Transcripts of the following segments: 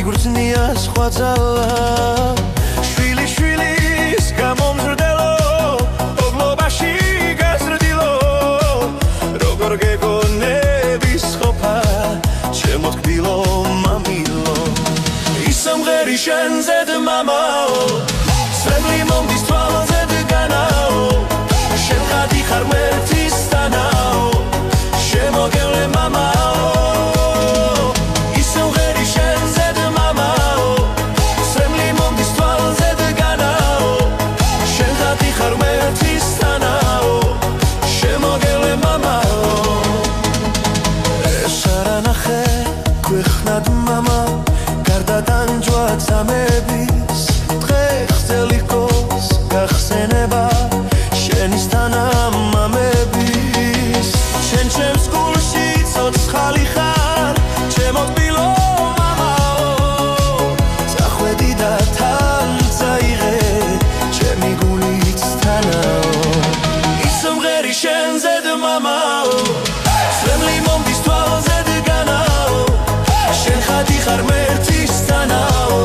იგრძნია სხვა ძალა შვილიშვილის გამომზრდელო ობლობაში გაზრდილო როგორ გეგონების ყოფა ჩემო თბილო მამილო ისომღერი შენზე მამაო სრემლი მომდის თვალზე დგანაო შენ ხადი ხარ მერთვის თანაო შემოგევლე მამაო ისომღერი შენზე მამაო სრემლი მომდის თვალზე დგანაო შენ ხადი ხარ მერთვის თანაო შემოგევლე მამაო ეს არანახე ქვეხნად მამა გარდა დანჯვა წამების გახსენება შენის თანამამების შენ ჩემს გულში ცოცხალი ხარ ჩემო თბილო მამაო წახვედი და თან წაიღე ჩემი გულიც თანაო ისომღერი შენზე მამაო სრემლი მომდის თვალზე დგანაო შენ ხადი ხარ მერთვის თანაო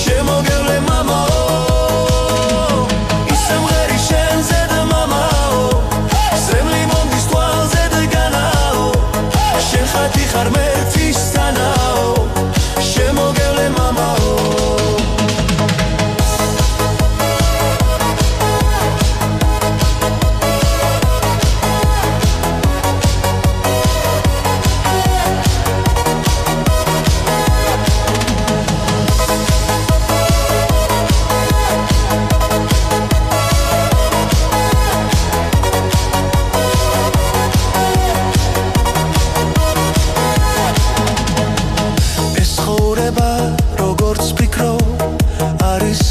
შემოგევლე მამაო ხარ მერთვის თანაო შემოგევლე მამაო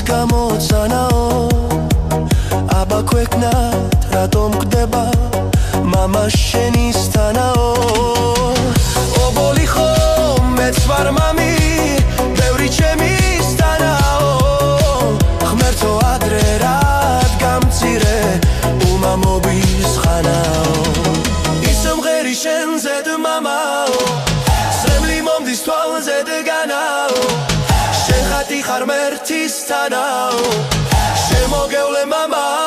გამოცანაო აბა ქვეყნად რატომ გდება მამა შენის თანაო ობოლი ხომ მეც ვარ მამი ბევრი ჩემის თანაო ღმერთო ადრე რად გამწირე უმამობის ხანაო ისომღერი შენზე მამაო სრემლი მომდის თვალზე დგანაო შენ ხადი ხარ მერთვის თანაო შემოგევლე მამაო